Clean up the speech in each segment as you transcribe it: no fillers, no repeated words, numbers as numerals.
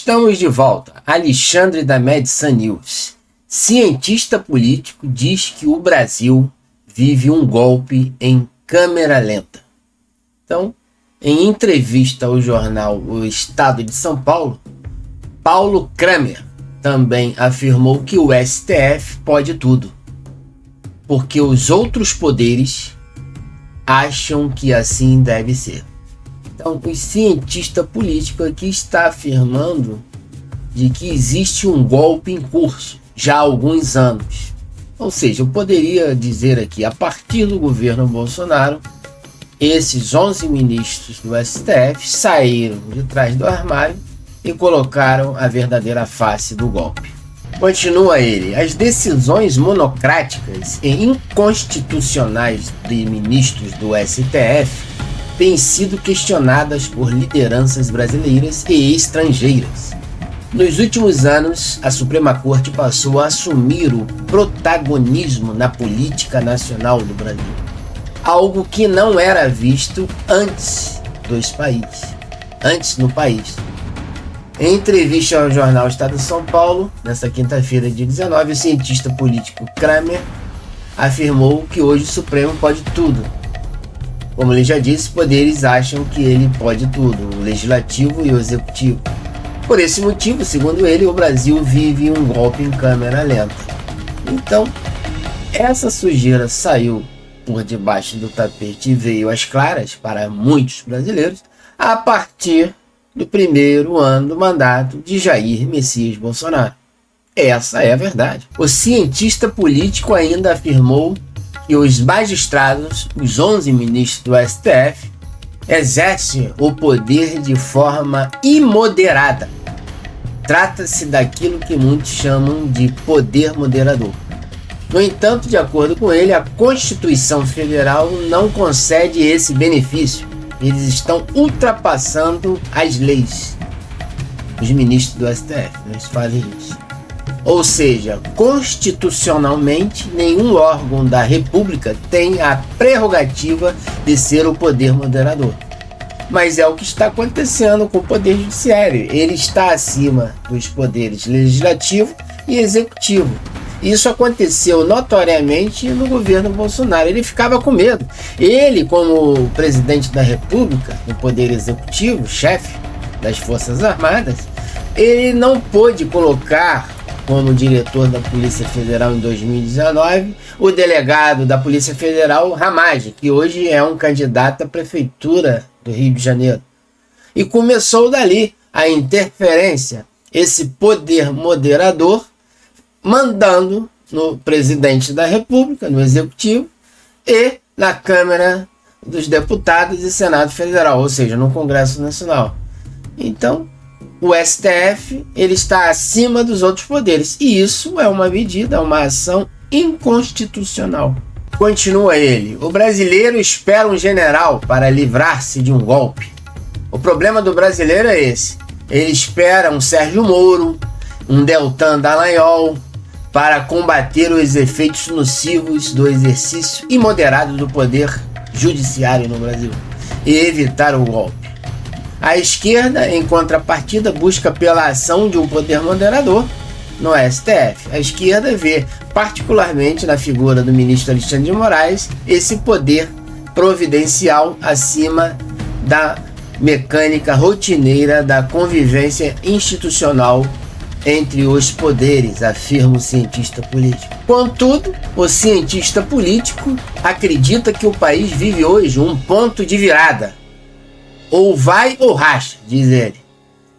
Estamos de volta. Alexandre da Medsan News. Cientista político diz que o Brasil vive um golpe em câmera lenta. Então, em entrevista ao jornal O Estado de São Paulo, Paulo Kramer também afirmou que o STF pode tudo, porque os outros poderes acham que assim deve ser. Então, o cientista político aqui está afirmando de que existe um golpe em curso já há alguns anos. Ou seja, eu poderia dizer aqui, a partir do governo Bolsonaro, esses 11 ministros do STF saíram de trás do armário e colocaram a verdadeira face do golpe. Continua ele: as decisões monocráticas e inconstitucionais de ministros do STF têm sido questionadas por lideranças brasileiras e estrangeiras. Nos últimos anos, a Suprema Corte passou a assumir o protagonismo na política nacional do Brasil, algo que não era visto antes no país. Em entrevista ao jornal Estado de São Paulo, nesta quinta-feira, dia 19, o cientista político Kramer afirmou que hoje o Supremo pode tudo. Como ele já disse, poderes acham que ele pode tudo, o legislativo e o executivo. Por esse motivo, segundo ele, o Brasil vive um golpe em câmera lenta. Então, essa sujeira saiu por debaixo do tapete e veio às claras para muitos brasileiros a partir do primeiro ano do mandato de Jair Messias Bolsonaro. Essa é a verdade. O cientista político ainda afirmou que os magistrados, os 11 ministros do STF, exercem o poder de forma imoderada. Trata-se daquilo que muitos chamam de poder moderador. No entanto, de acordo com ele, a Constituição Federal não concede esse benefício. Eles estão ultrapassando as leis. Os ministros do STF, eles fazem isso. Ou seja, constitucionalmente, nenhum órgão da República tem a prerrogativa de ser o poder moderador. Mas é o que está acontecendo com o Poder Judiciário. Ele está acima dos poderes legislativo e executivo. Isso aconteceu notoriamente no governo Bolsonaro. Ele ficava com medo. Ele, como presidente da República, no Poder Executivo, chefe das Forças Armadas, ele não pôde colocar como diretor da Polícia Federal em 2019 o delegado da Polícia Federal, Ramagem, que hoje é um candidato à prefeitura do Rio de Janeiro. E começou dali a interferência, esse poder moderador, mandando no presidente da República, no Executivo, e na Câmara dos Deputados e Senado Federal, ou seja, no Congresso Nacional. Então, o STF ele está acima dos outros poderes, e isso é uma medida, uma ação inconstitucional. Continua ele: o brasileiro espera um general para livrar-se de um golpe. O problema do brasileiro é esse: ele espera um Sérgio Moro, um Deltan Dallagnol, para combater os efeitos nocivos do exercício imoderado do poder judiciário no Brasil e evitar o golpe. A esquerda, em contrapartida, busca pela ação de um poder moderador no STF. A esquerda vê, particularmente na figura do ministro Alexandre de Moraes, esse poder providencial acima da mecânica rotineira da convivência institucional entre os poderes, afirma o cientista político. Contudo, o cientista político acredita que o país vive hoje um ponto de virada. Ou vai ou racha, diz ele.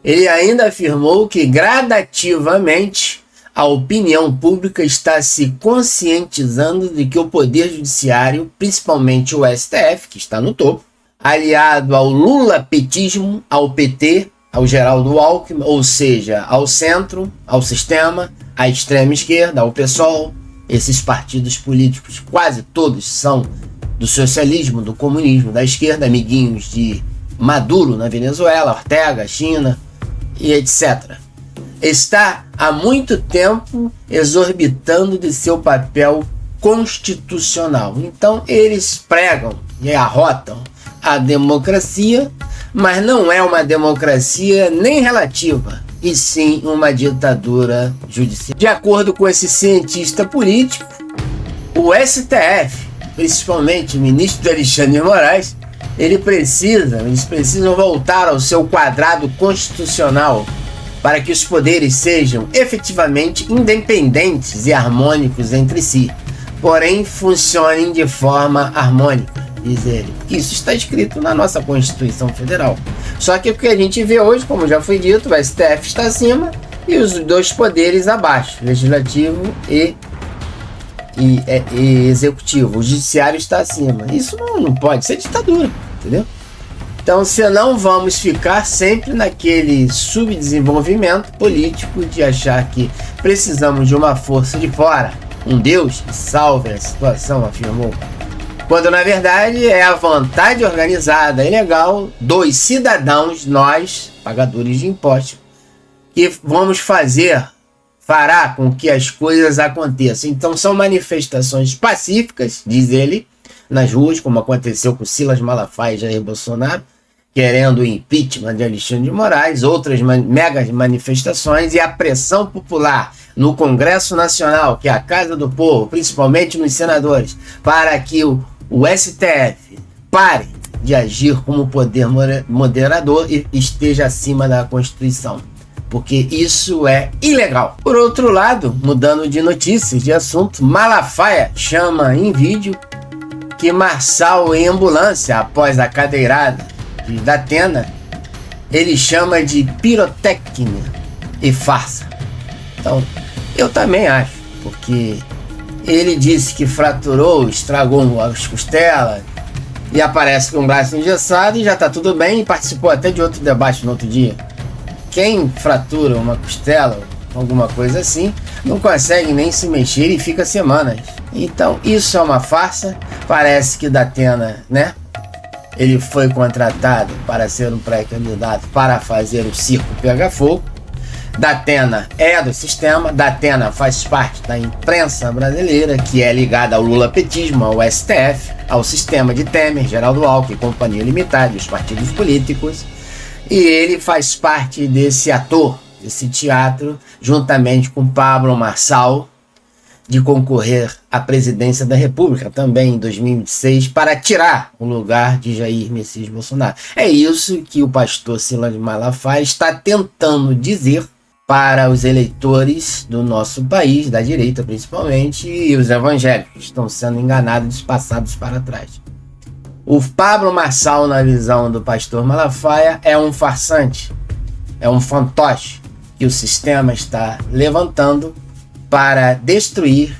Ele ainda afirmou que gradativamente a opinião pública está se conscientizando de que o Poder Judiciário, principalmente o STF, que está no topo, aliado ao lulapetismo, ao PT, ao Geraldo Alckmin, ou seja, ao centro, ao sistema, à extrema esquerda, ao PSOL, esses partidos políticos quase todos são do socialismo, do comunismo, da esquerda, amiguinhos de Maduro na Venezuela, Ortega, China e etc. Está há muito tempo exorbitando de seu papel constitucional. Então eles pregam e arrotam a democracia, mas não é uma democracia nem relativa, e sim uma ditadura judicial. De acordo com esse cientista político, o STF, principalmente o ministro Alexandre de Moraes, eles precisam voltar ao seu quadrado constitucional para que os poderes sejam efetivamente independentes e harmônicos entre si, porém funcionem de forma harmônica, diz ele. Isso está escrito na nossa Constituição Federal. Só que o que a gente vê hoje, como já foi dito, o STF está acima e os dois poderes abaixo, legislativo e executivo. O judiciário está acima. Isso não pode ser ditadura, entendeu? Então, senão vamos ficar sempre naquele subdesenvolvimento político de achar que precisamos de uma força de fora, um Deus que salve a situação, afirmou. Quando na verdade é a vontade organizada e legal dos cidadãos, nós, pagadores de impostos, que fará com que as coisas aconteçam. Então são manifestações pacíficas, diz ele, nas ruas, como aconteceu com Silas Malafaia e Jair Bolsonaro, querendo o impeachment de Alexandre de Moraes, outras mega manifestações e a pressão popular no Congresso Nacional, que é a Casa do Povo, principalmente nos senadores, para que o STF pare de agir como poder moderador e esteja acima da Constituição, porque isso é ilegal. Por outro lado, mudando de notícias, de assunto, Malafaia chama em vídeo que Marçal em ambulância após a cadeirada de Datena, ele chama de pirotecnia e farsa. Então, eu também acho, porque ele disse que fraturou, estragou as costelas e aparece com o braço engessado e já está tudo bem, e participou até de outro debate no outro dia. Quem fratura uma costela, alguma coisa assim, não consegue nem se mexer e fica semanas. Então isso é uma farsa. Parece que Datena, né? Ele foi contratado para ser um pré-candidato para fazer o circo pegar fogo. Datena é do sistema, Datena faz parte da imprensa brasileira, que é ligada ao lulapetismo, ao STF, ao sistema de Temer, Geraldo Alckmin, Companhia Limitada, os partidos políticos. E ele faz parte desse ator, desse teatro, juntamente com Pablo Marçal, de concorrer à presidência da República também em 2026 para tirar o lugar de Jair Messias Bolsonaro. É isso que o pastor Silas Malafaia está tentando dizer para os eleitores do nosso país, da direita principalmente, e os evangélicos que estão sendo enganados, passados para trás. O Pablo Marçal, na visão do pastor Malafaia, é um farsante, é um fantoche que o sistema está levantando para destruir,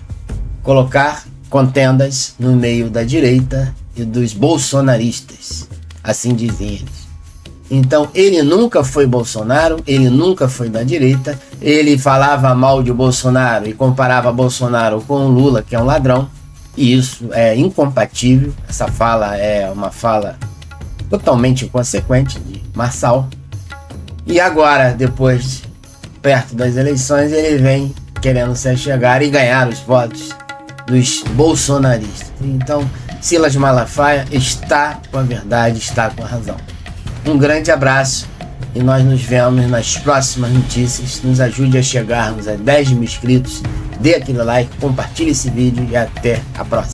colocar contendas no meio da direita e dos bolsonaristas, assim dizem eles. Então ele nunca foi Bolsonaro, ele nunca foi da direita, ele falava mal de Bolsonaro e comparava Bolsonaro com o Lula, que é um ladrão, e isso é incompatível. Essa fala é uma fala totalmente inconsequente de Marçal. E agora, depois, perto das eleições, ele vem querendo se achegar e ganhar os votos dos bolsonaristas. Então, Silas Malafaia está com a verdade, está com a razão. Um grande abraço e nós nos vemos nas próximas notícias. Nos ajude a chegarmos a 10 mil inscritos, dê aquele like, compartilhe esse vídeo e até a próxima.